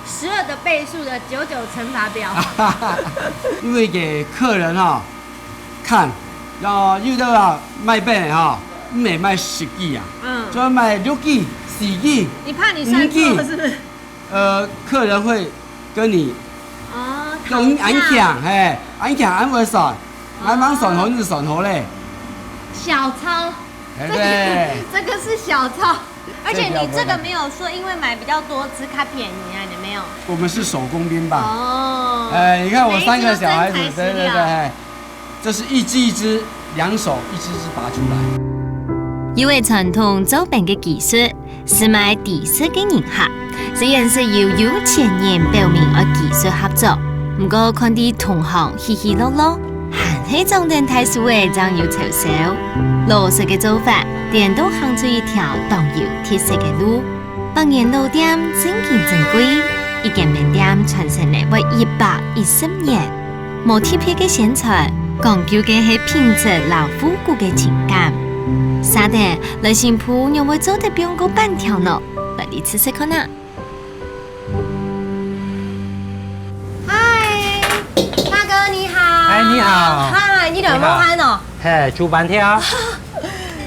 12的倍数的99乘法表。因为给客人看，要到卖饼唔系卖10几啊，就要卖6几、4几。你怕你算错是不是？客人会跟你用按强，按强按会算，按帮算好就算好嘞。小抄，对，这个是小抄，而且你这个没有说，因为买比较多吃卡便宜啊，你没有？我们是手工编吧？哦，你看我3个小孩子，对，这是一只一只，两手一只只拔出来。因为传统做饼嘅技术是卖地式嘅迎合，虽然是要有前人表明嘅技术合作，不過看啲同行稀稀落落，閒起裝訂太數嘅將要嘲笑。老實嘅做法，點都行出一條當有鐵色嘅路。百年老店正經正規，一間麵店傳承嚟為110年，無貼片嘅宣傳，講究嘅係品質老復古嘅情感。沙爹，來新鋪有冇做得不用過半條呢？來你試試看啊！嗨，大哥你好。哎，你好。嗨，你兩冇慳哦。嘿，煮板條。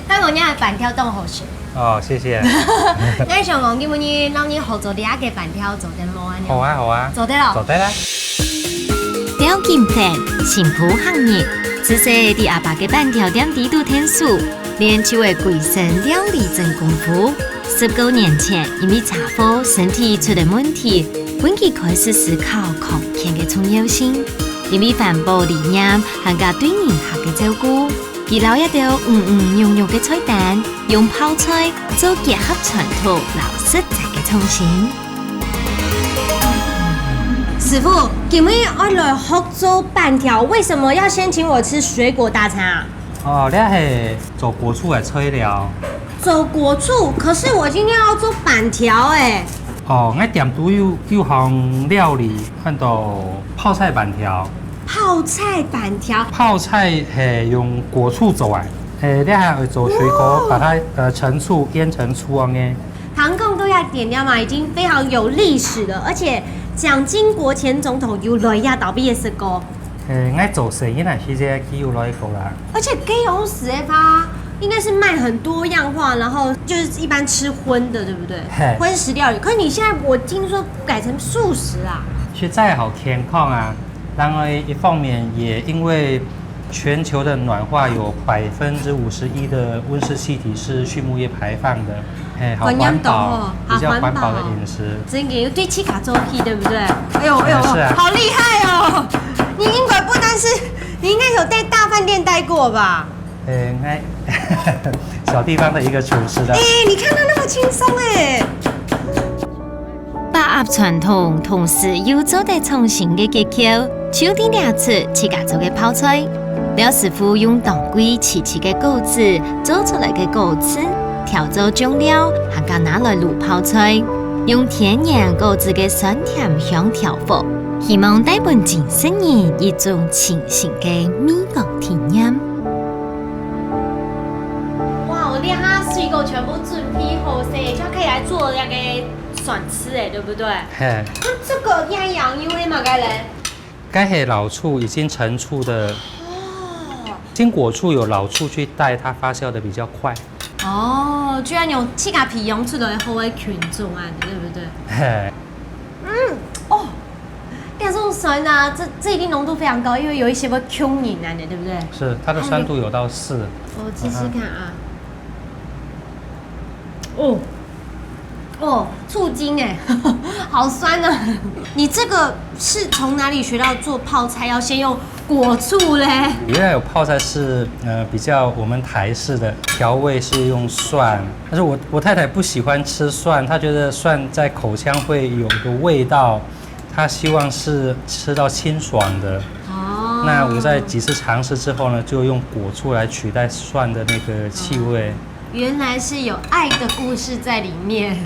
但我家板條當好食。哦，謝謝。我想講，今日讓你合作啲嘅板條做得冇啊？好啊，好啊。做得咯。做得啦。雕金粉，新鋪行業，只是啲阿爸嘅板條店地度天數。練就為貴生料理真功夫。19年前，因為茶貨身體出了問題，本期開始思考康健嘅重要性。因為環保理念，還加對人客嘅照顧，佢留一道用肉嘅菜單，用泡菜做結合傳統老實在嘅創新。師傅，今日我來合作板條，為什麼要先請我吃水果大餐啊？哦，你係做果醋嘅材料。做果醋，可是我今天要做板條哎。哦，我店都有項料理，看到泡菜板條。泡菜板條。泡菜係用果醋做啊，你係會做水果，把它成醋醃成醋咁嘅。唐貢都要點掉嘛，已經非常有歷史了，而且蔣經國前總統有來亞倒閉嘅食過。我做生意呢，其實幾有來過啦。而且雞有食它應該是賣很多樣化，然後就是一般吃荤的，對不對？荤食料理。可是你現在我聽說改成素食啊。現在好健康啊，然而一方面也因為全球的暖化有51%的溫室氣體是畜牧業排放的，好環保，比較環保的飲食。真嘅，對氣卡周期，對不對？哎呦，是啊，好厲害哦！你應該不單是，你應該有在大飯店待過吧？小地方的一個廚師的。你看他那麼輕鬆哎。把握傳統，同時又做得創新嘅結構，手啲料出自家做嘅泡菜。廖師傅用當歸切嘅果子做出來嘅果子，調做醬料，還加拿來滷泡菜，用天然果子嘅酸甜香調和，希望帶俾健身人一種清新嘅味覺體驗。哇！我連下水果全部準備好曬，就可以來做那個蒜絲哎，對不對？那這個要洋油的嘛，該嘞？該係老醋已經成醋的。經果醋有老醋去帶，它發酵的比較快。哦，居然用氣咖皮用出來好嘅群眾啊，對不對？哦，但這種酸啊，這一定濃度非常高，因為有一些會恐癮啊，對不對？是，它的酸度有到4。我試試看啊。醋精哎，好酸啊！你這個是從哪裡學到做泡菜要先用果醋嘞？原來有泡菜是比較我們台式的調味是用蒜，但是我太太不喜歡吃蒜，她覺得蒜在口腔會有個味道，她希望是吃到清爽的。哦。那我在幾次嘗試之後呢，就用果醋來取代蒜的那個氣味。原來是有愛的故事在裡面，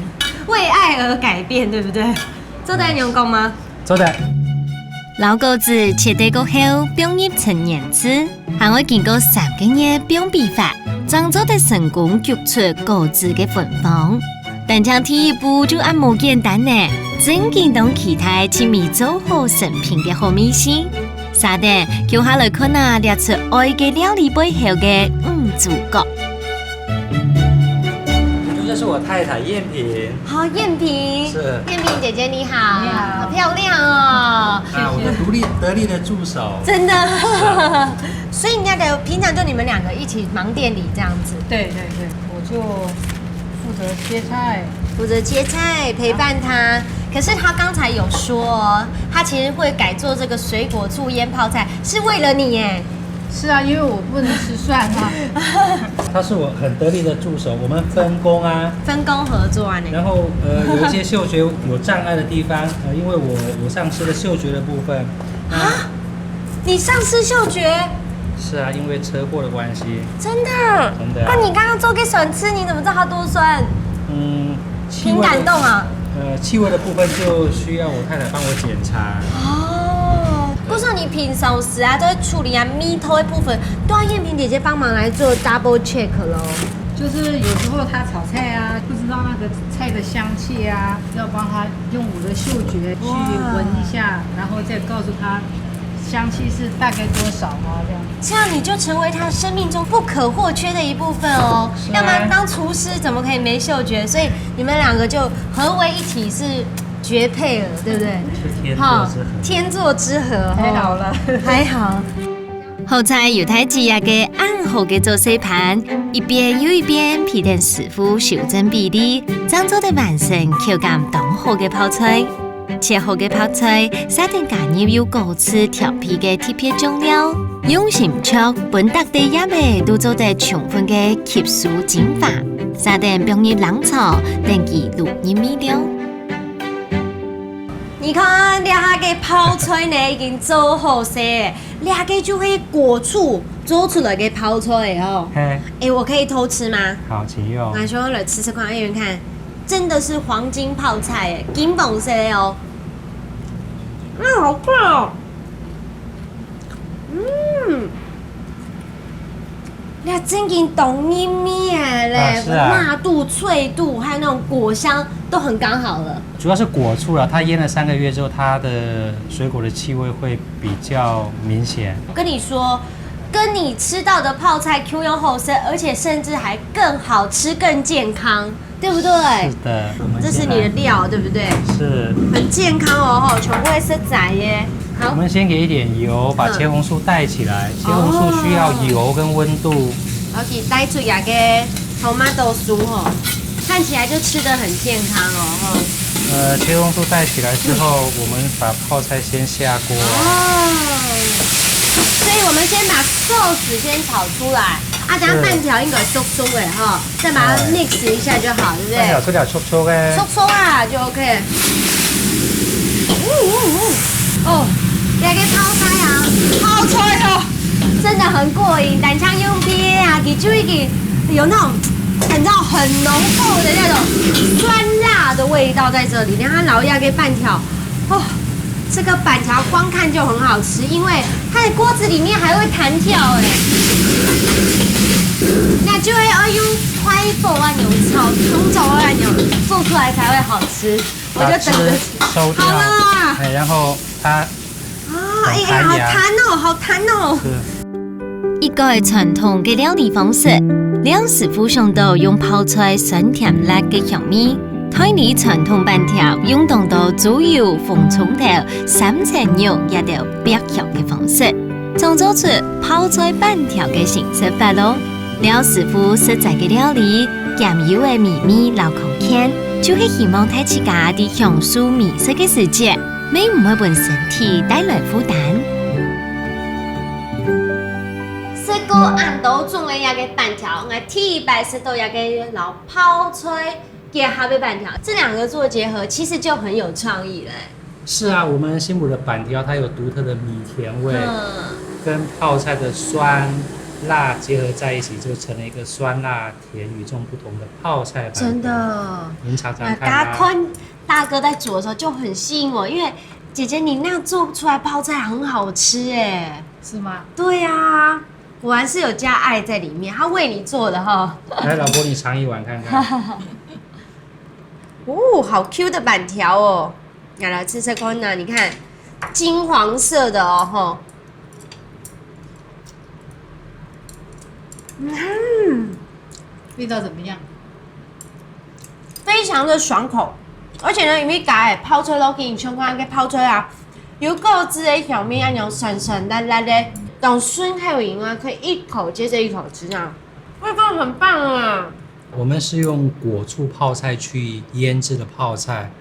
為愛而改變，對不對？做得用功嗎？做得。老果子切得過後，並入成鹽漬，還會經過3個月變秘法，將做得成功焗出果子嘅芬芳。但将第一步就按摩简单呢，真正当其他亲密做好成品的好美食。稍等，叫下来看啊，列出爱嘅料理背后嘅主角。这是我太太燕萍。好，燕萍，是燕萍姐姐你好，你好好漂亮哦，我的得力的助手。真的。所以那个平常就你们两个一起忙店里这样子，对，我就负责切菜。负责切菜陪伴他。可是他刚才有说，他其实会改做这个水果醋腌泡菜，是为了你耶。是啊，因为我不能吃蒜啊。他是我很得力的助手，我们分工啊，分工合作啊，然后有一些嗅觉有障碍的地方，因为我丧失了嗅觉的部分。啊，你丧失嗅觉？是啊，因为车祸的关系。真的？真的啊那你刚刚做给笋吃，你怎么知道它多酸？挺感动啊。气味的部分就需要我太太帮我检查。哦，不知道你平常时啊，都会处理啊米头的部分，都要燕萍姐姐帮忙来做 double check 咯。就是有时候他炒菜啊，不知道那个菜的香气啊，要帮他用我的嗅觉去闻一下，然后再告诉他香气是大概多少啊，这样。这样你就成为他生命中不可或缺的一部分哦。要不然当厨师怎么可以没嗅觉？所以你们两个就合为一体，是绝配了，对不对？是天作之合。天作之合，太好了，还好。好在有太子也嘅按好嘅做细盘，一边又一边批定师傅修正比例，将做得完成口感当好嘅泡菜。切好嘅泡菜，撒点加入有高次调皮嘅特别酱料，用心灼，本特地也味都做得充分嘅吸收精华，撒点放入冷炒，等其入入味料。你看，两个泡菜呢已经做好些，两个就会果醋做出来的泡菜哦。哎，我可以偷吃吗？好，请用。来，说来吃吃看，给你们看，真的是黄金泡菜哎，金粉色的哦。好快哦。那真经懂咪咪哎嘞，是啊辣度、脆度还有那种果香都很刚好了。主要是果醋了，它腌了3个月之后，它的水果的气味会比较明显。我跟你说，跟你吃到的泡菜 Q 油厚身，而且甚至还更好吃、更健康，对不对？是的，这是你的料，对不对？是。很健康哦，全部会是仔耶。好我，们先给一点油，把茄红素带起来。茄红素需要油跟温度。然后给带出亚个tomato酥哦，看起来就吃得很健康哦。茄红素带起来之后，我们把泡菜先下锅。所以我们先把sauce先炒出来，啊，等下半条应该酥酥的哈，再把它 mix 一下就好，对不对？半条出点粗粗的。酥酥啊就 OK。哦，两个泡菜啊，泡菜哦，真的很过瘾，单枪用边啊，给就一个有那种。你知道很浓厚的那种酸辣的味道在这里，连它老鸭给半条，哦，这个板条光看就很好吃，因为它的锅子里面还会弹跳哎，那就会要用快火按钮炒，从早按钮做出来才会好吃，我就等着收掉。好了，然后它啊，哎呀，好弹哦，好弹哦。一个传统嘅料理方式，梁师傅上到用泡菜酸甜辣嘅香味，台里传统板条用到猪油、红葱头、3层肉也到白香嘅方式，创造出泡菜板条嘅形式法咯。梁师傅实在嘅料理，咸油嘅秘密留空間，就是希望大家啲享受美食嘅世界，美唔會為身體帶來負擔。個按到種嘅一個板條，我鐵白石頭一個老泡菜結合嘅板條，這兩個做結合，其實就很有創意了。是啊，我們新埔的板條它有獨特的米甜味，跟泡菜的酸辣結合在一起，就成了一個酸辣甜與眾不同的泡菜板條。真的，您嘗嘗看大家看大哥在煮的時候就很吸引我，因為姐姐你那樣做出來泡菜很好吃哎，是嗎？對啊。果然是有加愛在裡面，他為你做的哈。來，老婆，你嘗一碗看看。哦，好 Q 的板条哦！来吃吃看呐，你看金黄色的哦，吼。味道怎么样？非常的爽口，而且呢，因为加泡菜落去，像看个泡菜啊，有果汁的表面那种酸酸辣辣的，懂酸还有营养，可以一口接着一口吃啊，味道很棒啊！我们是用果醋泡菜去腌制的泡菜，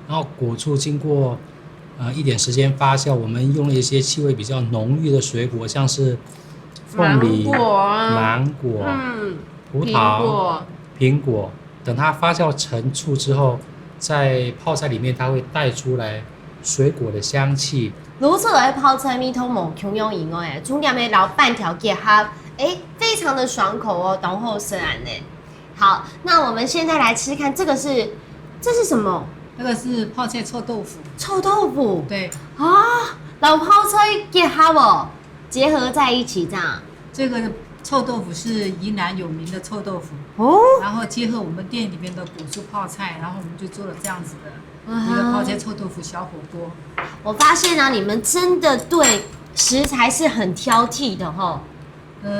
然后果醋经过一点时间发酵，我们用了一些气味比较浓郁的水果，像是凤梨、芒果、葡萄、苹果，等它发酵成醋之后，在泡菜里面它会带出来水果的香气。如此的泡菜米通某穷用饮哦，中间的老半条结合，非常的爽口哦，浓厚自然呢。好，那我们现在来吃看，这是什么？这个是泡菜臭豆腐。臭豆腐。对啊，老泡菜结合哦，结合在一起这样。这个臭豆腐是宜兰有名的臭豆腐哦，然后结合我们店里面的果醋泡菜，然后我们就做了这样子的一个泡菜臭豆腐小火锅。我发现啊，你们真的对食材是很挑剔的哈。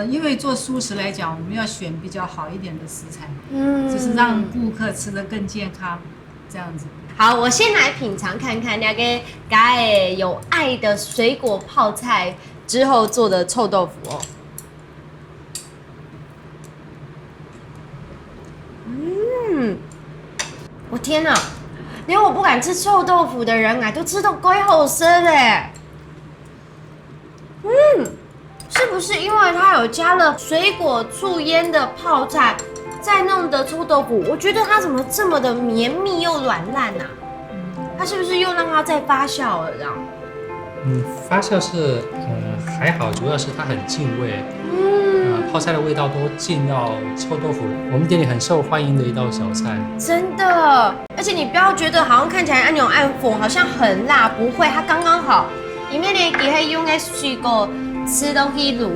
因为做素食来讲，我们要选比较好一点的食材，就是让顾客吃得更健康，这样子。好，我先来品尝看看那个有爱的水果泡菜之后做的臭豆腐哦。我天哪，连我不敢吃臭豆腐的人啊，都吃到鬼好吃嘞。是不是因为它有加了水果醋腌的泡菜，再弄的臭豆腐？我觉得它怎么这么的绵密又软烂啊？它是不是又让它再发酵了这样？发酵是还好，主要是它很进味。泡菜的味道都进到臭豆腐，我们店里很受欢迎的一道小菜。真的，而且你不要觉得好像看起来按钮按粉好像很辣，不会，它刚刚好。里面呢也会用水果吃东西卤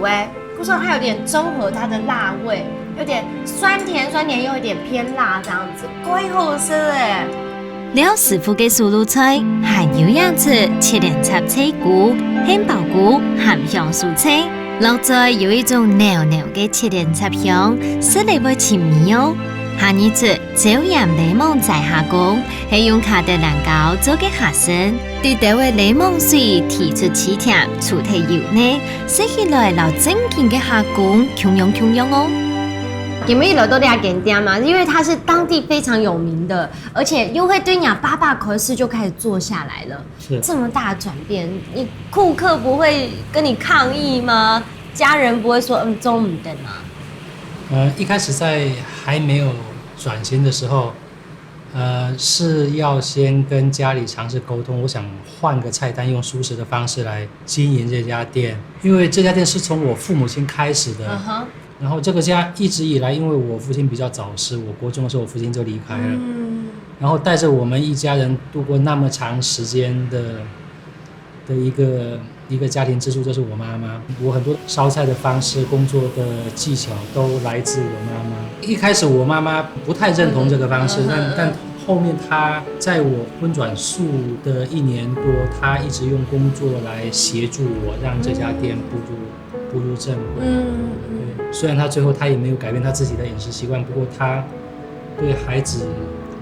不知道它有点中和它的辣味，有点酸甜又有点偏辣这样子，怪好吃哎。廖师傅嘅素卤菜係有樣子切連插菜菇、杏鮑菇、鹹香蔬菜，落在有一種濃濃嘅切連插香，使嚟會甜味哦。下一次椒鹽檸檬在下工，係用卡特蘭膏做嘅下身，對待位檸檬水提出起甜，出體油呢，食起來老正經嘅下工，強用哦。你们一楼都俩点点嘛，因为它是当地非常有名的，而且又会对你爸爸口试就开始做下来了。是这么大的转变，你顾客不会跟你抗议吗？家人不会说中午等吗？一开始在还没有转型的时候，是要先跟家里尝试沟通，我想换个菜单，用素食的方式来经营这家店，因为这家店是从我父母亲开始的。然后这个家一直以来，因为我父亲比较早逝，我国中的时候我父亲就离开了，然后带着我们一家人度过那么长时间的一个家庭支柱就是我妈妈。我很多烧菜的方式、工作的技巧都来自我妈妈。一开始我妈妈不太认同这个方式，但后面她在我荤转素的1年多，她一直用工作来协助我，让这家店步入正轨。对，虽然她最后她也没有改变她自己的饮食习惯，不过她对孩子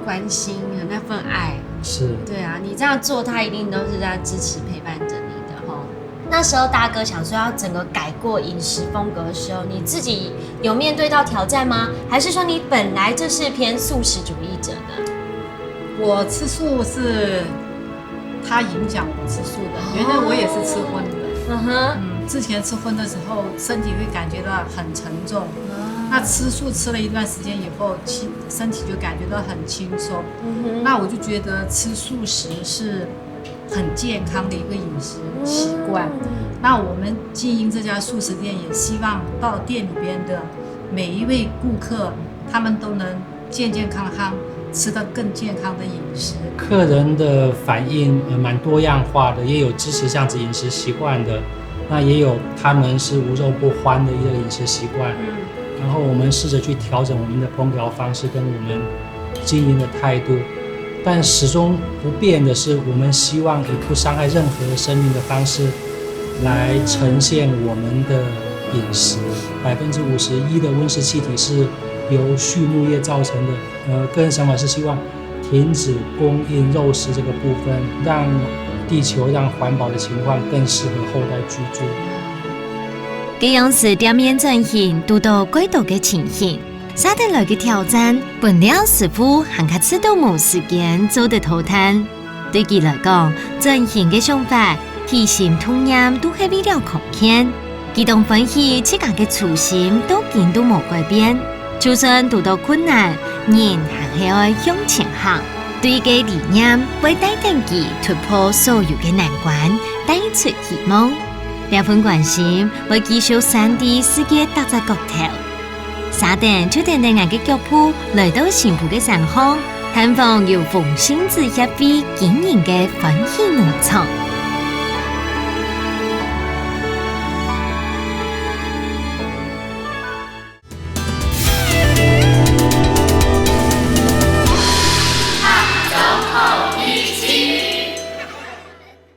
关心和那份爱，是对啊，你这样做，他一定都是在支持陪伴着你的吼。那时候大哥想说要整个改过饮食风格的时候，你自己有面对到挑战吗？还是说你本来就是偏素食主义者的？我吃素是他影响我吃素的，原来我也是吃荤的。之前吃荤的时候，身体会感觉到很沉重。那吃素吃了一段时间以后，身体就感觉到很轻松。那我就觉得吃素食是很健康的一个饮食习惯。那我们经营这家素食店，也希望到店里边的每一位顾客，他们都能健健康康吃到更健康的饮食。客人的反应蛮多样化的，也有支持这样子饮食习惯的，那也有他们是无肉不欢的一个饮食习惯。然后我们试着去调整我们的烹调方式跟我们经营的态度，但始终不变的是，我们希望以不伤害任何生命的方式来呈现我们的饮食。51%的温室气体是由畜牧业造成的。个人想法是希望停止供应肉食这个部分，让地球、让环保的情况更适合后代居住。这样是店面进行遇到轨道的情形，沙得来的挑战，本料师傅还卡迟都冇时间做得讨谈。对佢来讲，进行的想法、提醒同样都係為了貢獻。佢同分析自家的初心都見都冇改變，就算遇到困難，人還係要向前行。對嘅理念會帶領佢突破所有嘅難關，帶出希望。兩份關心會繼續散地世界搭在角頭。沙等就等待我嘅腳步來到幸福嘅上方，探訪由風信子協會經營嘅歡喜農場。